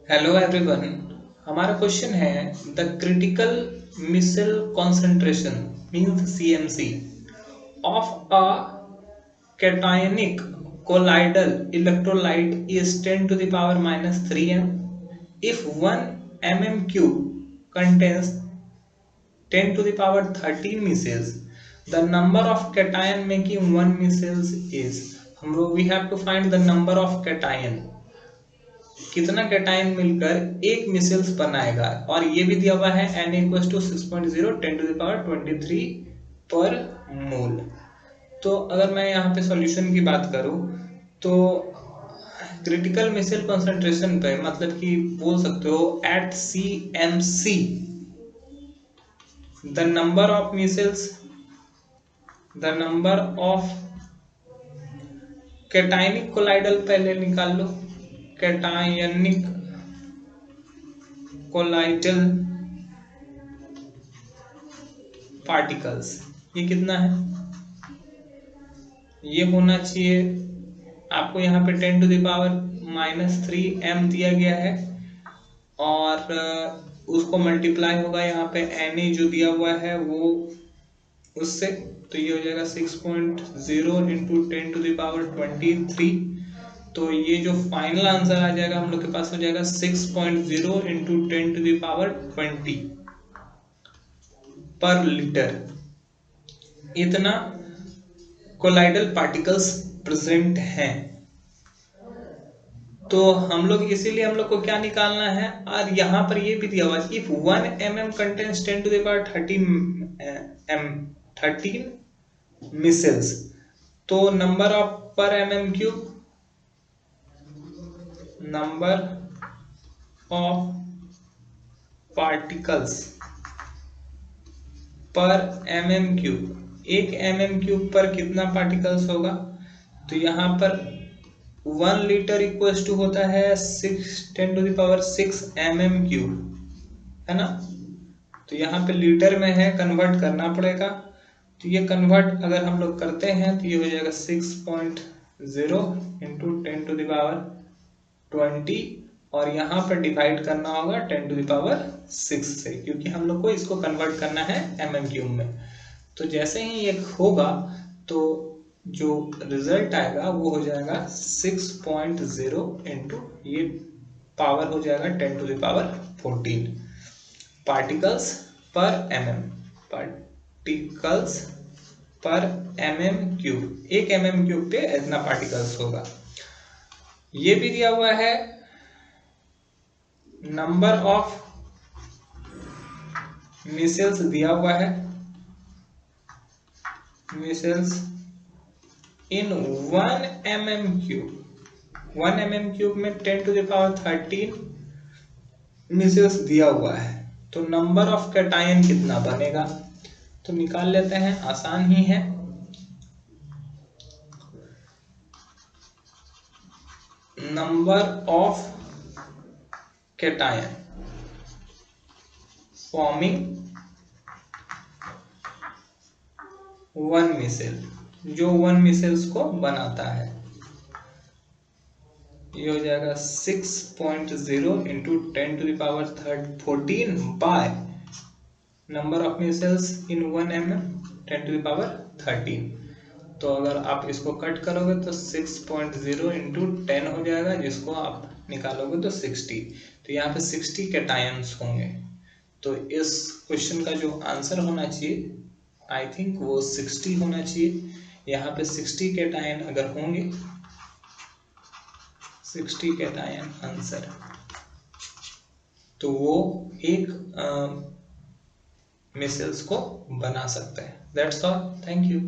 Hello everyone. हमारा question है the critical micelle concentration means CMC of a cationic colloidal electrolyte is 10 to the power minus 3 m. If 1 mm cube contains 10 to the power 13 micelles, the number of cation making 1 micelles is, we have to find the number of cation, कितना cation मिलकर एक micelles बनाएगा। और ये भी दिया हुआ है N equal to 6.0 10 to the power 23 per मोल। तो अगर मैं यहाँ पे सॉल्यूशन की बात करूँ तो क्रिटिकल मिसेल कंसंट्रेशन पे मतलब कि बोल सकते हो at C M C the number of micelles, the number of cationic colloidal पहले निकाल लो, कैटायनिक कोलाइडल पार्टिकल्स ये कितना है, ये होना चाहिए आपको यहाँ पे 10 टू द पावर -3 m दिया गया है और उसको मल्टीप्लाई होगा यहाँ पे Na जो दिया हुआ है वो उससे, तो ये हो जाएगा 6.0 इंटू 10 टू द पावर 23। तो ये जो फाइनल आंसर आ जाएगा हम लोग के पास हो जाएगा 6.0 इंटू 10 टू द पावर 20 पर लीटर। इतना कोलाइडल पार्टिकल्स प्रेजेंट हैं। तो हम लोग इसीलिए हम लोग को क्या निकालना है, और यहाँ पर ये भी दिया हुआ है if 1 mm contains 10 to the power 13 micelles, तो number of per mm cube, number of particles per mm cube, एक mm क्यूब पर कितना पार्टिकल्स होगा, तो यहाँ पर 1 लीटर इक्वल्स टू होता है 10 to the power 6 mm cube, है ना। तो यहाँ पे लीटर में है, कन्वर्ट करना पड़ेगा। तो ये कन्वर्ट अगर हम लोग करते हैं तो ये हो जाएगा 6.0 इंटू 10 टू द पावर 20 और यहाँ पर डिवाइड करना होगा 10 टू द पावर 6 से, क्योंकि हम लोग को इसको कन्वर्ट करना है mm क्यूब में। तो जैसे ही ये होगा तो जो रिजल्ट आएगा वो हो जाएगा 6.0 इंटू ये पावर हो जाएगा 10 to the power 14 particles per mm, particles per mm cube, एक mm क्यूब पे इतना पार्टिकल्स होगा। ये भी दिया हुआ है नंबर ऑफ मिसेल्स दिया हुआ है, micelles in 1 mm cube, 1 mm cube में 10 टू द पावर 13 मिसेल्स दिया हुआ है। तो नंबर ऑफ कैटायन कितना बनेगा, तो निकाल लेते हैं, आसान ही है। Number of cation forming 1 micelle, जो 1 मिसेल्स को बनाता है, ये हो जाएगा 6.0 into 10 to the power 14 by number of micelles in 1 mm 10 to the power 13। तो अगर आप इसको कट करोगे तो 6.0 इंटू 10 हो जाएगा, जिसको आप निकालोगे तो 60। तो यहाँ पे 60 कैटायंस होंगे। तो इस क्वेश्चन का जो आंसर होना चाहिए आई थिंक वो 60 होना चाहिए। यहाँ पे 60 कैटायन अगर होंगे, 60 कैटायन आंसर, तो वो एक मिसेल्स को बना सकते हैं। That's all, thank you.